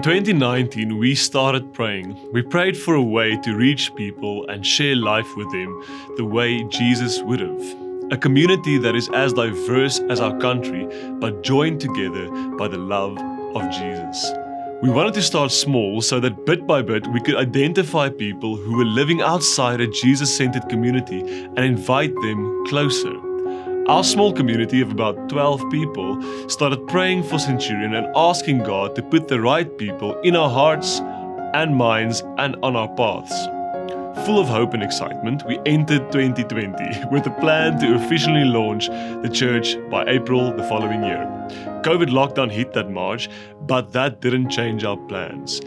In 2019, we started praying. We prayed for a way to reach people and share life with them the way Jesus would have. A community that is as diverse as our country, but joined together by the love of Jesus. We wanted to start small so that bit by bit we could identify people who were living outside a Jesus-centered community and invite them closer. Our small community of about 12 people started praying for Centurion and asking God to put the right people in our hearts and minds and on our paths. Full of hope and excitement, we entered 2020 with a plan to officially launch the church by April the following year. COVID lockdown hit that March, but that didn't change our plans.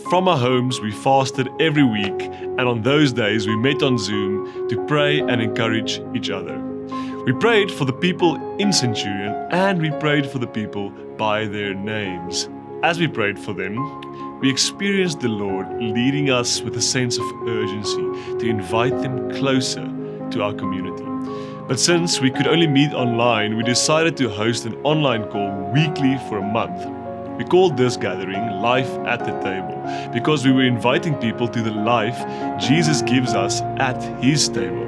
From our homes, we fasted every week, and on those days we met on Zoom to pray and encourage each other. We prayed for the people in Centurion, and we prayed for the people by their names. As we prayed for them, we experienced the Lord leading us with a sense of urgency to invite them closer to our community. But since we could only meet online, we decided to host an online call weekly for a month. We called this gathering Life at the Table because we were inviting people to the life Jesus gives us at His table.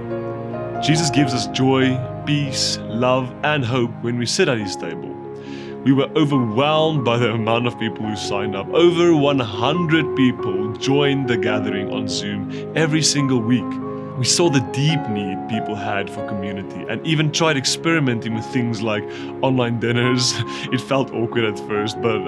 Jesus gives us joy, peace, love, and hope when we sit at His table. We were overwhelmed by the amount of people who signed up. Over 100 people joined the gathering on Zoom every single week. We saw the deep need people had for community and even tried experimenting with things like online dinners. It felt awkward at first, but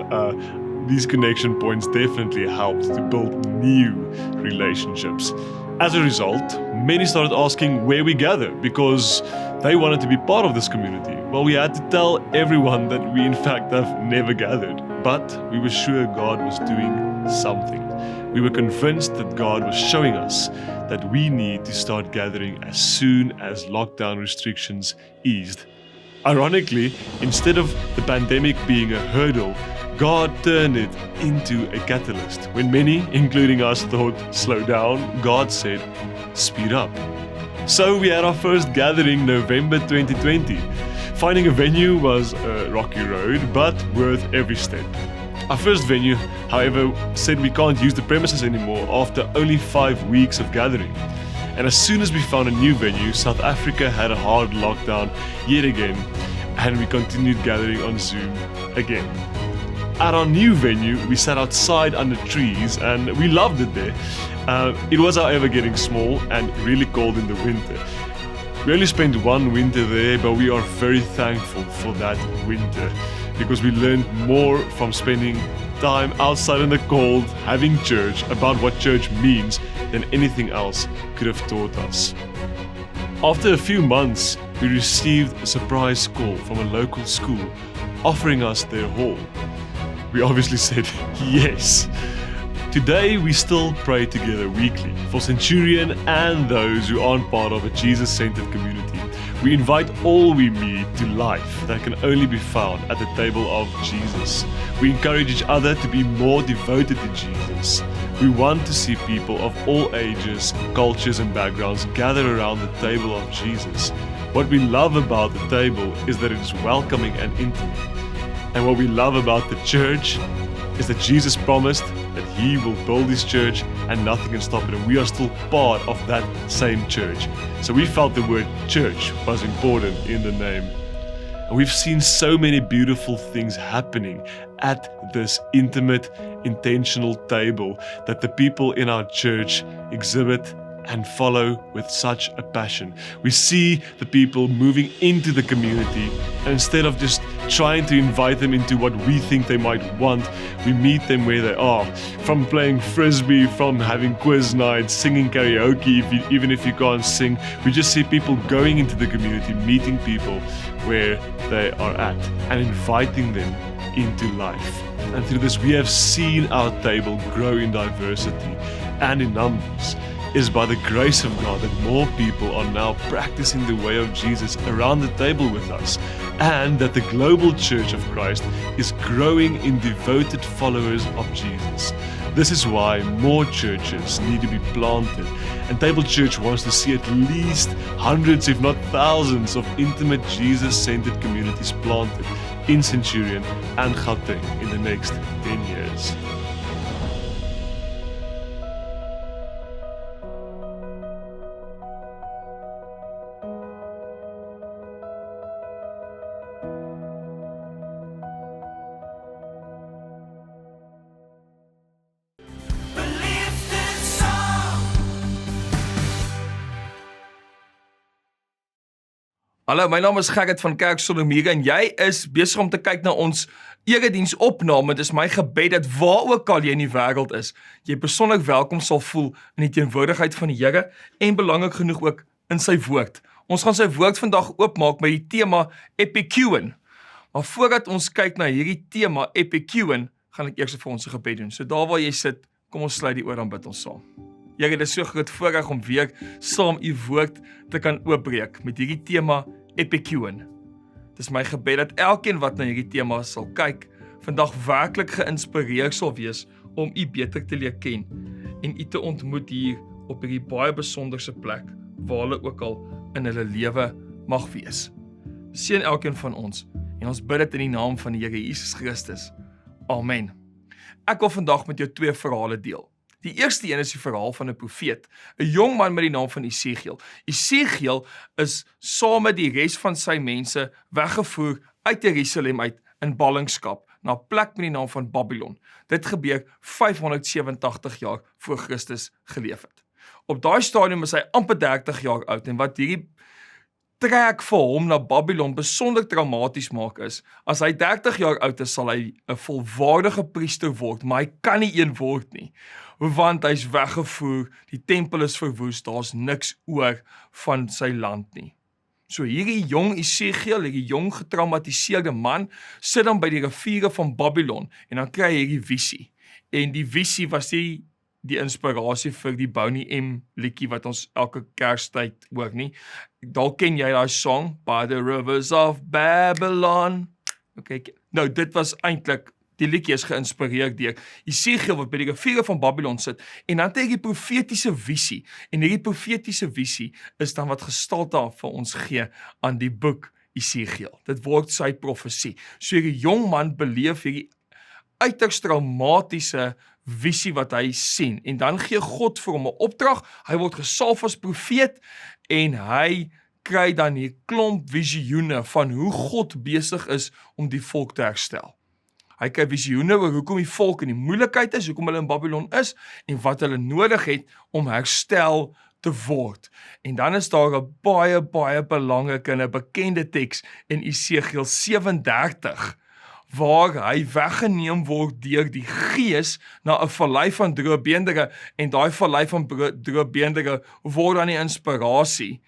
these connection points definitely helped to build new relationships. As a result, many started asking where we gather because they wanted to be part of this community. Well, we had to tell everyone that we in fact have never gathered, but we were sure God was doing something. We were convinced that God was showing us that we need to start gathering as soon as lockdown restrictions eased. Ironically, instead of the pandemic being a hurdle, God turned it into a catalyst. When many, including us, thought, slow down, God said, speed up. So we had our first gathering November 2020. Finding a venue was a rocky road, but worth every step. Our first venue, however, said we can't use the premises anymore after only 5 weeks of gathering. And as soon as we found a new venue, South Africa had a hard lockdown yet again, and we continued gathering on Zoom again. At our new venue, we sat outside under trees and we loved it there. It was, however, getting small and really cold in the winter. We only spent one winter there, but we are very thankful for that winter because we learned more from spending time outside in the cold, having church, about what church means than anything else could have taught us. After a few months, we received a surprise call from a local school offering us their hall. We obviously said yes. Today we still pray together weekly for Centurion and those who aren't part of a Jesus-centered community. We invite all we meet to life that can only be found at the table of Jesus. We encourage each other to be more devoted to Jesus. We want to see people of all ages, cultures and backgrounds gather around the table of Jesus. What we love about the table is that it is welcoming and intimate. And what we love about the church is that Jesus promised that He will build His church and nothing can stop it. And we are still part of that same church. So we felt the word church was important in the name. And we've seen so many beautiful things happening at this intimate, intentional table that the people in our church exhibit and follow with such a passion. We see the people moving into the community, and instead of just trying to invite them into what we think they might want, we meet them where they are. From playing frisbee, from having quiz nights, singing karaoke, even if you can't sing, we just see people going into the community, meeting people where they are at, and inviting them into life. And through this, we have seen our table grow in diversity and in numbers. It is by the grace of God that more people are now practicing the way of Jesus around the table with us, and that the global church of Christ is growing in devoted followers of Jesus. This is why more churches need to be planted, and Table Church wants to see at least hundreds, if not thousands, of intimate Jesus-centered communities planted in Centurion and Gauteng in the next 10 years. Hallo, my naam is Gerrit van Kerk Suid-Amerika en jy is besig om te kyk na ons Erediens opname. Dit is my gebed dat waar ook al jy in die wêreld is, jy persoonlik welkom sal voel in die teenwoordigheid van die Here en belangrik genoeg ook in sy woord. Ons gaan sy woord vandag oopmaak met die tema Epecuen. Maar voordat ons kyk na hierdie tema Epecuen, gaan ek eers vir ons 'n gebed doen. So daar waar jy sit, kom ons sluit die oor en bid ons saam. Here, dit is so groot voorreg om weer saam u woord te kan oopbreek met hierdie tema Epecuen. Dis my gebed dat elkeen wat na hierdie tema sal kyk, vandag werklik geïnspireerd sal wees om u beter te leer ken en u te ontmoet hier op hierdie baie besonderse plek waar hulle ook al in hulle lewe mag wees. Seën elkeen van ons en ons bid dit in die naam van die Here Jesus Christus. Amen. Ek wil vandag met jou 2 verhale deel. Die eerste een is die verhaal van 'n profeet, 'n jong man met die naam van Esegiel. Esegiel is saam met die res van sy mense weggevoer uit Jerusalem uit in ballingskap na 'n plek met die naam van Babylon. Dit gebeur 587 jaar voor Christus geleef het. Op daai stadium is hy amper 30 jaar oud en wat hierdie trek vir hom na Babylon besonder traumaties maak is, as hy 30 jaar oud is, sal hy 'n volwaardige priester word, maar hy kan nie een word nie, want hy's weggevoer, die tempel is verwoes, daar's niks oor van sy land nie. So hierdie jong Esegiel, hierdie jong getraumatiseerde man, sit dan by die riviere van Babylon, en dan kry hy hierdie visie, en die visie was die inspirasie vir die neem liedjie wat ons elke Kerstyd hoor nie. Dalk ken jy daai song, By the Rivers of Babylon. Okay, nou dit was eintlik, die liedjie is geïnspireerd deur Esegiel wat by die riviere van Babylon sit, en dan het hy die profetiese visie, en hierdie profetiese visie is dan wat gestalte vir ons gee aan die boek Esegiel. Dit word sy profesie. So hierdie jong man beleef hierdie uiters traumatiese visie wat hy sien, en dan gee God vir hom 'n opdrag, hy word gesalf as profeet, en hy kry dan hier klomp visioene van hoe God besig is om die volk te herstel. Hy kry visioene oor hoekom die volk in die moeilikheid is, hoekom hulle in Babylon is, en wat hulle nodig het om herstel te word. En dan is daar 'n baie belangrike en 'n bekende teks in Esegiel 37, waar hy weggeneem word deur die gees na 'n vallei van droë beendere, en daai vallei van droë beendere word dan die inspirasie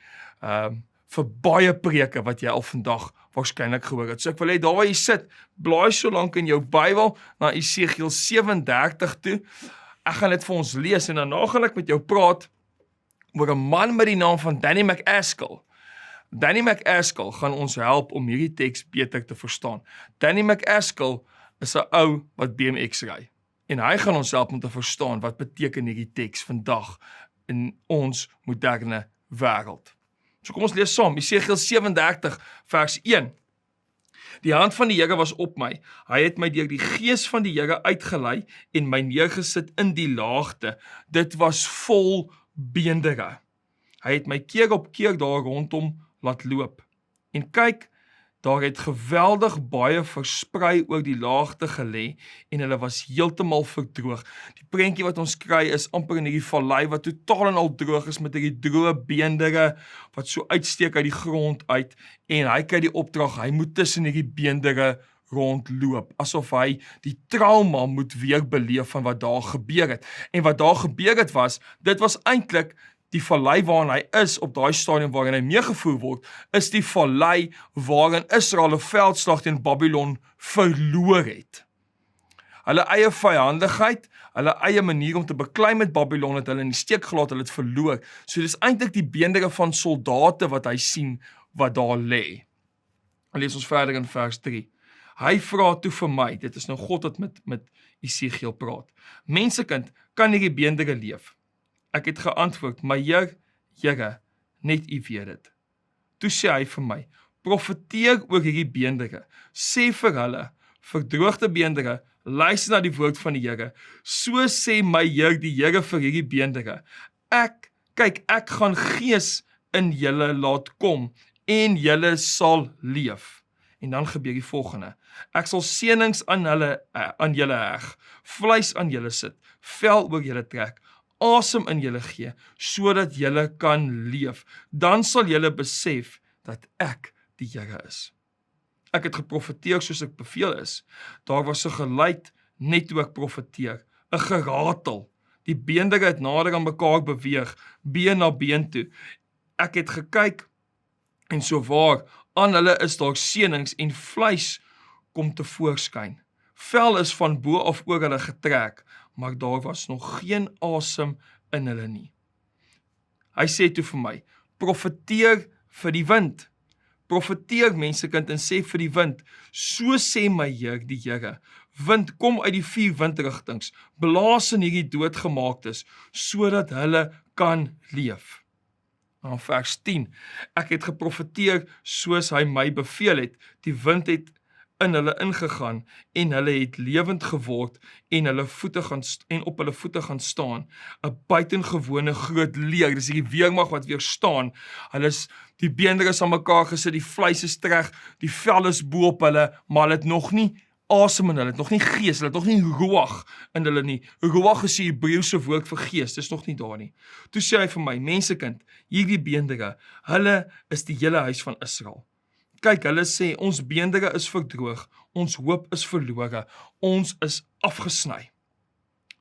vir baie preke wat jy al vandag waarskynlik gehoor het. So ek wil hê, daar waar jy sit, blaai so lank in jou Bybel na Esegiel 37 toe. Ek gaan dit vir ons lees, en daarna gaan ek met jou praat oor 'n man met die naam van Danny McAskill. Danny McAskill gaan ons help om hierdie teks beter te verstaan. Danny McAskill is 'n ou wat BMX ry, en hy gaan ons help om te verstaan wat beteken hierdie teks vandag in ons moderne wêreld. So kom ons lees saam, Esegiel 37 vers 1. Die hand van die Here was op my. Hy het my deur die gees van die Here uitgelei en my neergesit in die laagte. Dit was vol beendere. Hy het my keer op keer daar rondom laat loop. En kyk, daar het geweldig baie versprei oor die laagte gelê, en hulle was heeltemal verdroog. Die prentjie wat ons kry is amper in hierdie vallei wat totaal en al droog is, met hierdie droë beendere wat so uitsteek uit die grond uit, en hy kry die opdrag, hy moet tussen hierdie beendere rondloop, asof hy die trauma moet weer beleef van wat daar gebeur het. En wat daar gebeur het was, dit was eintlik die vallei waarin hy is, op daai stadium waarin hy meegevoer word, is die vallei waarin Israel 'n veldslag teen Babylon verloor het. Hulle eie vyandigheid, hulle eie manier om te beklei met Babylon het hulle in die steek gelaat, hulle het verloor. So dis eintlik die beendere van soldate wat hy sien, wat daar lê. En lees ons verder in vers 3. Hy vra toe vir my, dit is nou God wat met Esegiel praat, mensekind, kan hierdie beendere leef? Ek het geantwoord, my Here, net u weet dit. Toe sê hy vir my, profeteer oor hierdie beendere, sê vir hulle, verdroogde beendere, luister na die woord van die Here, so sê my Heer, die Here vir hierdie beendere, ek gaan gees in julle laat kom, en julle sal leef. En dan gebeur die volgende, ek sal seënings aan julle heg, vleis aan julle sit, vel oor julle trek, asem in julle gee, sodat julle kan leef. Dan sal julle besef dat ek die Here is. Ek het geprofeteer soos ek beveel is. Daar was 'n geluid net toe ek profeteer, 'n geratel. Die beendere het nader aan mekaar beweeg, been na been toe. Ek het gekyk en so waar, aan hulle is daar senings en vleis kom te voorskyn. Vel is van bo af oor hulle getrek, maar daar was nog geen asem in hulle nie. Hy sê toe vir my, profeteer vir die wind. Profeteer mensekind en sê vir die wind, so sê my Heer die Here, wind kom uit die 4 windrigtings, blaas in hierdie doodgemaaktes, sodat hulle kan leef. Dan vers 10, ek het geprofeteer soos hy my beveel het, die wind het in hulle ingegaan en hulle het lewend geword en op hulle voete gaan staan. 'n Buitengewone groot leer, dis die weermag wat weer staan. Hulle is die beendere is aan mekaar gesit, die vleis is reg, die vel is bo op hulle, maar hulle het nog nie asem in hulle, het nog nie gees, hulle het nog nie ruach in hulle nie. Ruach is die Hebreëse woord vir gees, dis nog nie daar nie. Toe sê hy vir my, mensekind, hierdie beendere, hulle is die hele huis van Israel. Kyk, hulle sê, ons beendere is verdroog, ons hoop is verlore, ons is afgesny.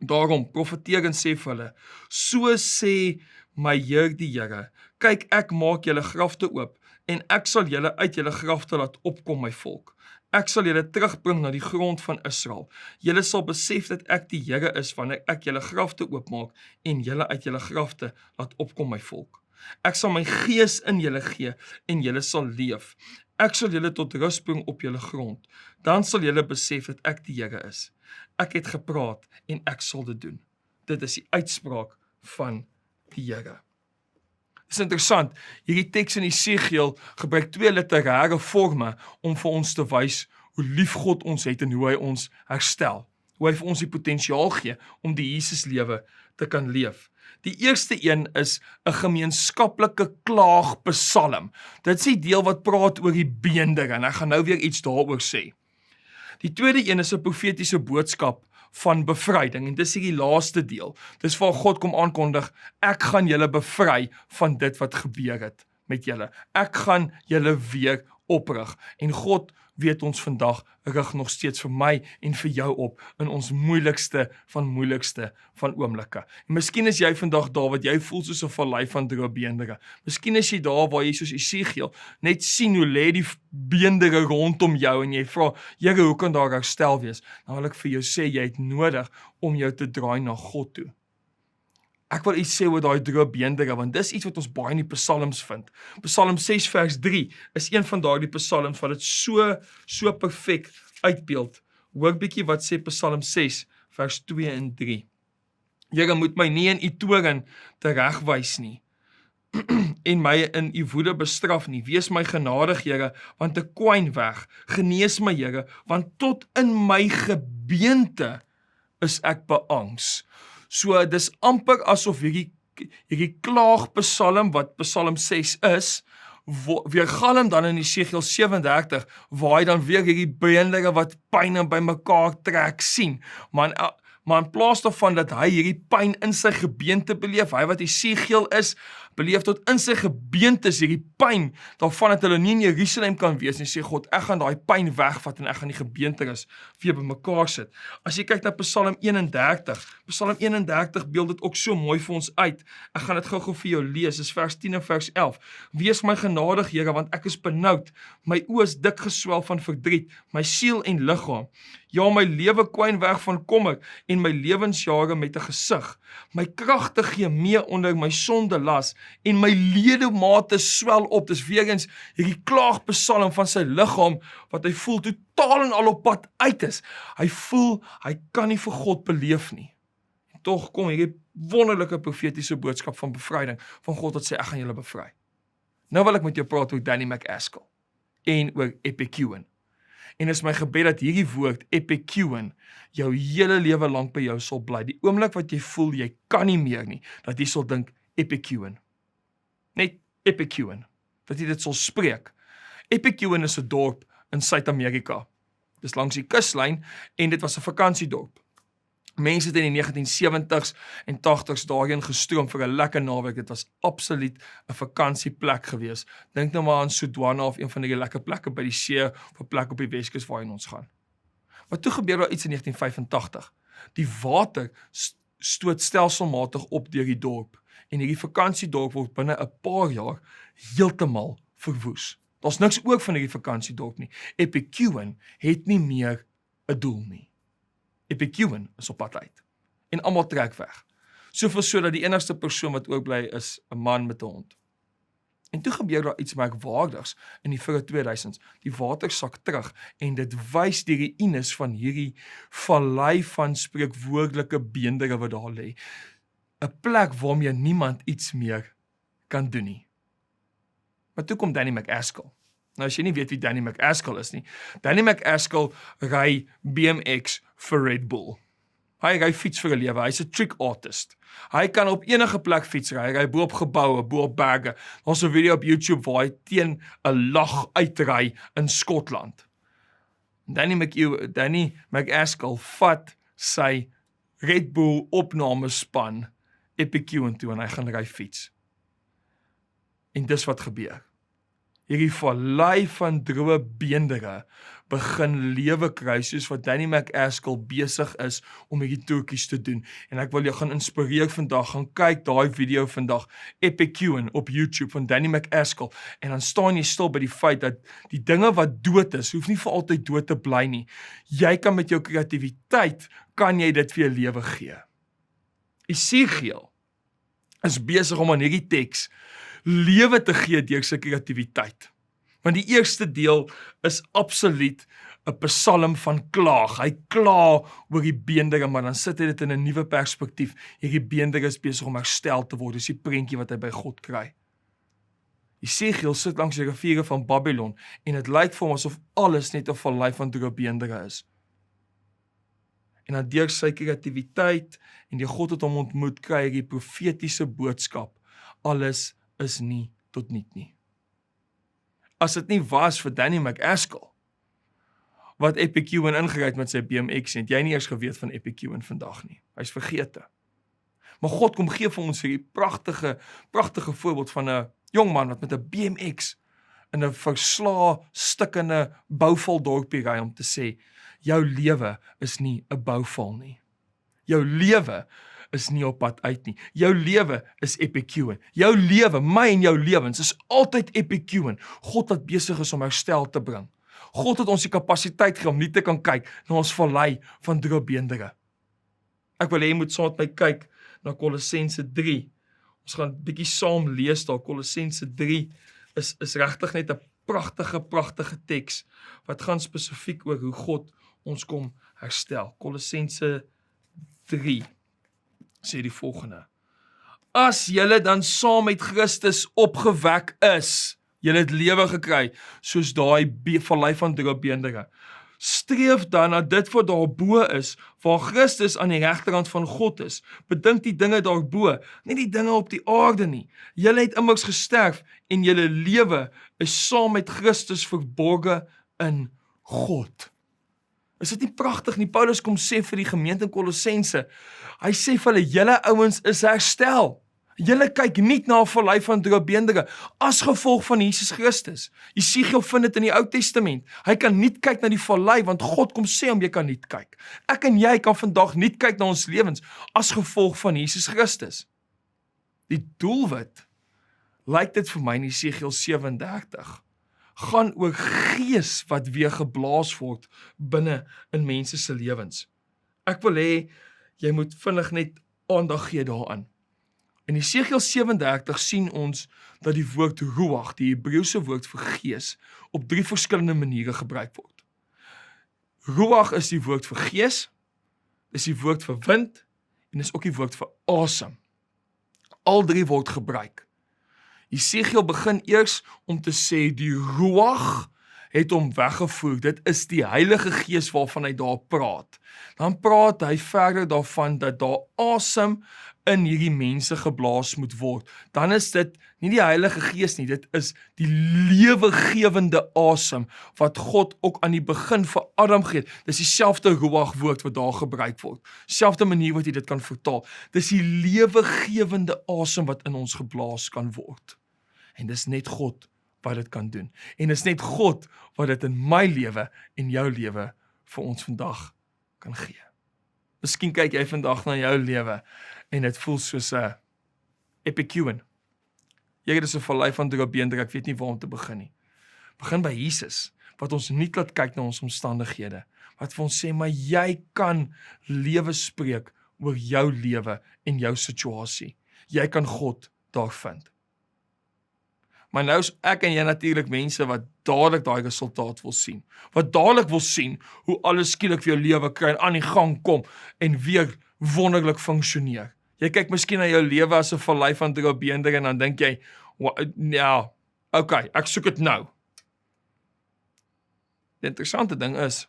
Daarom, profeteer en sê vir hulle, so sê my Heer die Here, kyk, ek maak julle grafte oop, en ek sal julle uit julle grafte laat opkom, my volk. Ek sal julle terugbring na die grond van Israel. Julle sal besef dat ek die Here is, wanneer ek julle grafte oopmaak, en julle uit julle grafte laat opkom, my volk. Ek sal my gees in julle gee, en julle sal leef. Ek sal julle tot rus bring op julle grond. Dan sal julle besef dat ek die Here is. Ek het gepraat en ek sal dit doen. Dit is die uitspraak van die Here. Dit is interessant, hierdie teks in Esegiel gebruik 2 literêre forme om vir ons te wys hoe lief God ons het en hoe hy ons herstel. Hoe hy vir ons die potensiaal gee om die Jesuslewe te kan leef. Die eerste een is 'n gemeenskaplike klaagpsalm. Dit is die deel wat praat oor die beendere en ek gaan nou weer iets daaroor sê. Die tweede een is 'n profetiese boodskap van bevryding en dis die laaste deel. Dis waar God kom aankondig, ek gaan julle bevry van dit wat gebeur het met julle. Ek gaan julle weer oprig en God weet ons vandag rig nog steeds vir my en vir jou op in ons moeilikste van oomblikke. En miskien is jy vandag daar wat jy voel soos 'n vallei van droë beendere. Miskien is jy daar waar jy soos Esegiel net sien hoe lê die beendere rondom jou en jy vra, Here, hoe kan daar herstel wees? Nou wil ek vir jou sê, jy het nodig om jou te draai na God toe. Ek wil iets sê oor daai droë beendere, want dis iets wat ons baie in die psalms vind. Psalm 6 vers 3 is een van daardie psalms wat dit so perfek uitbeeld. Hoor bietjie wat sê Psalm 6 vers 2 en 3. Here, moet my nie in u toorn teregwys nie en my in u woede bestraf nie. Wees my genadig, Here, want ek kwyn weg. Genees my, Here, want tot in my gebeente is ek beangs. So, dis amper asof hierdie klaagpsalm wat Psalm 6 is, weergalm dan in Esegiel 37, waar hy dan weer hierdie beendere wat pyn en by mekaar trek sien. Maar in plaas daarvan dat hy hierdie pyn in sy gebeente beleef, hy wat Esegiel is, beleef tot in sy gebeentes hierdie pyn, daarvan dat hulle nie in Jerusalem kan wees, en sê God, ek gaan daai pyn wegvat, en ek gaan die gebeenteres weer by mekaar sit. As jy kyk na Psalm 31 beeld dit ook so mooi vir ons uit. Ek gaan dit gou vir jou lees, dis vers 10 en vers 11. Wees my genadig, Here, want ek is benoud, my oë is dik geswel van verdriet, my siel en liggaam. Ja, my lewe kwyn weg van kommer, en my lewensjare met 'n gesig. My kragte gee mee onder my sonde las, en my ledemate swel op. Dis weer eens hierdie klaagpsalm van sy liggaam, wat hy voel totaal en al op pad uit is. Hy voel, hy kan nie vir God beleef nie. En tog kom hierdie wonderlike profetiese boodskap van bevryding, van God wat sê, ek gaan julle bevry. Nou wil ek met jou praat oor Danny McAskill, en oor Epecuen. En is my gebed dat hierdie woord, Epecuen, jou hele lewe lank by jou sal bly. Die oomblik wat jy voel, jy kan nie meer nie, dat jy sal dink, Epecuen. Net Epecuen, dat jy dit sal spreek. Epecuen is 'n dorp in Suid-Amerika. Dis langs die kuslyn, en dit was 'n vakansiedorp. Mense het in die 1970s en 80s daarheen gestroom vir 'n lekker naweek. Dit was absoluut 'n vakansieplek gewees. Dink nou maar aan Suid-Amerika of een van die lekker plekke by die see of 'n plek op die Weskus waarheen ons gaan. Maar toe gebeur daar iets in 1985. Die water stoot stelselmatig op deur die dorp en hierdie vakansiedorp word binne 'n paar jaar heeltemal verwoes. Daar's niks oor van hierdie vakansiedorp nie. Epecuen het nie meer 'n doel nie. Epecuen is op pad uit. En almal trek weg. Soveel so dat die enigste persoon wat oorbly is 'n man met 'n hond. En toe gebeur daar iets merkwaardigs in die vroeë 2000s. Die water sak terug en dit wys die ruïnes van hierdie vallei van spreekwoordelike beendere wat daar lê. 'n Plek waarmee niemand iets meer kan doen nie. Maar toe kom Danny McAskill. Nou as jy nie weet wie Danny McAskill is nie, Danny McAskill ry BMX vir Red Bull. Hy ry fiets vir 'n lewe, hy's 'n trick artist. Hy kan op enige plek fiets ry, hy ry bo op geboue, bo op berge. Daar's 'n video op YouTube waar hy teen 'n lag uitry in Skotland. Danny McAskill vat sy Red Bull opnamespan Epecuen toe en hy gaan ry fiets. En dis wat gebeur. Hierdie vallei van droë beendere begin lewe kry soos wat Danny McAskill besig is om hierdie toertjies te doen. En ek wil jou gaan inspireer vandag, gaan kyk daai video vandag, Epecuen op YouTube van Danny McAskill, en dan staan jy stil by die feit dat die dinge wat dood is, hoef nie vir altyd dood te bly nie. Jy kan met jou kreatiwiteit, kan jy dit vir jou lewe gee. Esegiel is besig om aan hierdie teks lewe te gee deur sy kreatiwiteit. Want die eerste deel is absoluut 'n psalm van klaag. Hy kla oor die beendere, maar dan sit hy dit in 'n nuwe perspektief. Hierdie beendere is besig om herstel te word. Dis die prentjie wat hy by God kry. Esegiel sit langs die riviere van Babylon en dit lyk vir hom asof alles net 'n vallei van droë beendere is. En dan deur sy kreatiwiteit en die God het hom ontmoet, kry hy die profetiese boodskap. Alles is nie tot niet nie. As dit nie was vir Danny McAskill, wat Epecuen ingery het met sy BMX, het jy nie eers geweet van Epecuen vandag nie. Hy's vergete. Maar God kom gee vir ons hierdie pragtige voorbeeld van 'n jong man wat met 'n BMX in 'n verslae, stikkende bouval dorpie ry om te sê, jou lewe is nie 'n bouval nie. Jou lewe is nie op pad uit nie. Jou lewe is Epecuen. Jou lewe, my en jou lewens is altyd Epecuen. God wat besig is om herstel te bring. God het ons die kapasiteit gegee om nie te kan kyk na ons vallei van droë beendere. Ek wil hê jy moet saam met my kyk na Kolossense 3. Ons gaan 'n bietjie saam lees daar. Kolossense 3 is regtig net 'n pragtige teks wat gaan spesifiek oor hoe God ons kom herstel. Kolossense 3 sê die volgende: As julle dan saam met Christus opgewek is, julle het lewe gekry, soos daai vallei van droë beendere. Streef dan na dit wat daarbo is, waar Christus aan die regterhand van God is. Bedink die dinge daarbo, nie die dinge op die aarde nie. Julle het immers gesterf en julle lewe is saam met Christus verborge in God. Is dit nie pragtig nie? Paulus kom sê vir die gemeente in Kolossense, hy sê vir hulle, julle ouens is herstel. Julle kyk nie na 'n vallei van droë beendere as gevolg van Jesus Christus. Esegiel vind dit in die Ou Testament. Hy kan nie kyk na die vallei, want God kom sê om jy kan nie kyk. Ek en jy kan vandag nie kyk na ons lewens as gevolg van Jesus Christus. Die doelwit, lyk dit vir my in Esegiel 37, gaan oor gees wat weer geblaas word binne in mense se lewens. Ek wil hê jy moet vinnig net aandag gee daaraan. In Esegiel 37 sien ons dat die woord ruach, die Hebreëse woord vir gees, op 3 verskillende maniere gebruik word. Ruach is die woord vir gees, is die woord vir wind en is ook die woord vir asem. Al 3 word gebruik. Esegiel begin eers om te sê die ruach het hom weggevoer. Dit is die Heilige Gees waarvan hy daar praat. Dan praat hy verder daarvan dat daar asem in hierdie mense geblaas moet word. Dan is dit nie die Heilige Gees nie, dit is die lewegewende asem wat God ook aan die begin vir Adam gee. Dis dieselfde ruach woord wat daar gebruik word. Selfde manier wat jy dit kan vertaal. Dis die lewegewende asem wat in ons geblaas kan word. En dis net God wat dit kan doen. En dis net God wat dit in my lewe en jou lewe vir ons vandag kan gee. Miskien kyk jy vandag na jou lewe en dit voel soos 'n Epecuen. Jy is 'n vallei van droë beender, ek weet nie waar om te begin nie. Begin by Jesus, wat ons nie laat kyk na ons omstandighede, wat vir ons sê, maar jy kan lewe spreek oor jou lewe en jou situasie. Jy kan God daar vind. Maar nou is ek en jy natuurlik mense wat dadelik daai resultaat wil sien. Wat dadelik wil sien hoe alles skielik vir jou lewe kry en aan die gang kom en weer wonderlik funksioneer. Jy kyk miskien na jou lewe as 'n vallei van droë beender en dan dink jy, ja, okay, ek soek dit nou. Die interessante ding is,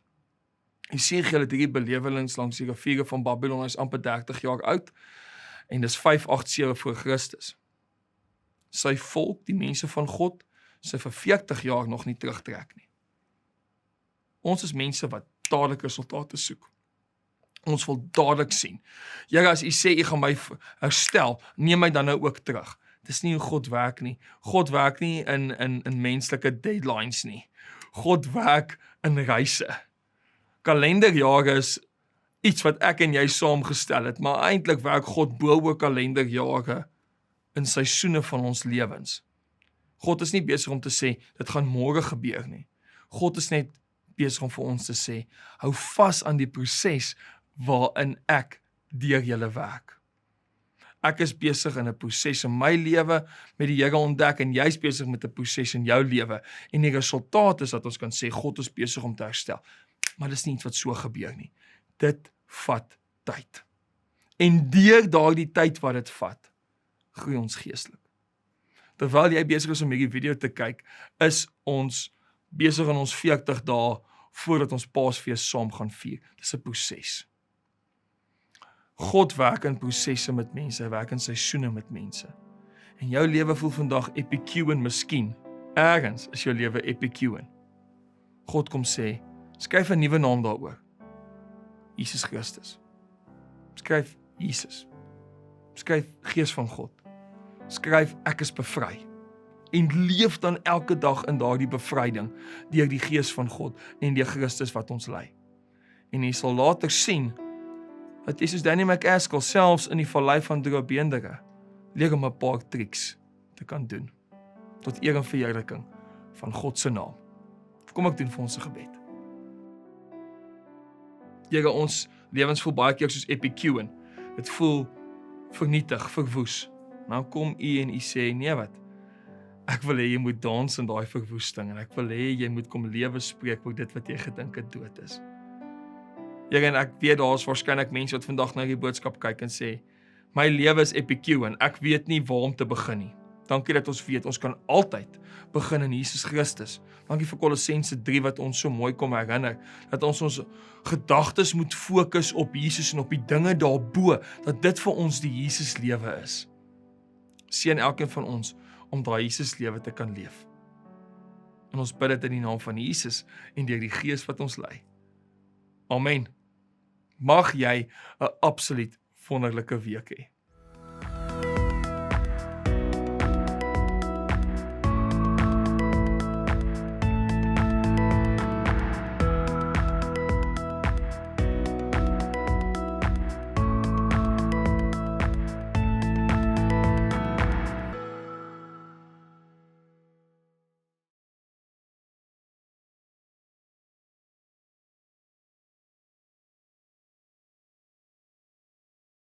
jy sien het hierdie belewings langs die riviere van Babylon, hy is amper 30 jaar oud en dis 587 voor Christus. Sy volk, die mense van God, sy vir 40 jaar nog nie terugtrek nie. Ons is mense wat dadelik resultate soek. Ons wil dadelik sien. Here, as u sê, u gaan my herstel, neem my dan nou ook terug. Dis nie hoe God werk nie. God werk nie in menslike deadlines nie. God werk in reise. Kalenderjare is iets wat ek en jy saamgestel het, maar eintlik werk God bo oor kalenderjare in seisoene van ons lewens. God is nie besig om te sê, dit gaan môre gebeur nie. God is net besig om vir ons te sê, hou vas aan die proses waarin ek deur julle werk. Ek is besig in 'n proses in my lewe met die Here ontdek en jy's besig met 'n proses in jou lewe. En die resultaat is dat ons kan sê, God is besig om te herstel. Maar dis nie iets wat so gebeur nie. Dit vat tyd. En deur daardie tyd wat dit vat, groei ons geestelik. Terwyl jy besig is om hierdie video te kyk, is ons besig in ons 40 dae voordat ons Paasfees saam gaan vier. Dis 'n proses. God werk in prosesse met mense, hy werk in seisoene met mense. En jou lewe voel vandag Epecuèn miskien. Ergens is jou lewe Epecuèn. God kom sê, skryf 'n nuwe naam daaroor. Jesus Christus. Skryf Jesus. Skryf Gees van God. Skryf ek is bevry. En leef dan elke dag in daardie bevryding deur die Gees van God en deur Christus wat ons lei. En jy sal later sien dat Jesus Danny McAskill selfs in die vallei van droë beendere leer om 'n paar triks te kan doen tot eer en verheerliking van God se naam. Kom ek doen vir ons 'n gebed. Here, ons lewens voel baie keer soos Epecuen. Dit voel vernietig, verwoes. Nou kom u en u sê, nee wat, ek wil hê jy moet dans in daai verwoesting en ek wil hê jy moet kom lewe spreek oor dit wat jy gedink het dood is. Here, en ek weet daar is waarskynlik mense wat vandag na hierdie boodskap kyk en sê, my lewe is Epecuen, ek weet nie waar om te begin nie. Dankie dat ons weet, ons kan altyd begin in Jesus Christus. Dankie vir Kolossense 3 wat ons so mooi kom herinner, dat ons gedagtes moet fokus op Jesus en op die dinge daarbo, dat dit vir ons die Jesus lewe is. Seën elkeen van ons om daai Jesus lewe te kan leef. En ons bid dit in die naam van Jesus en deur die Gees wat ons lei. Amen. Mag jy 'n absoluut wonderlike week hê.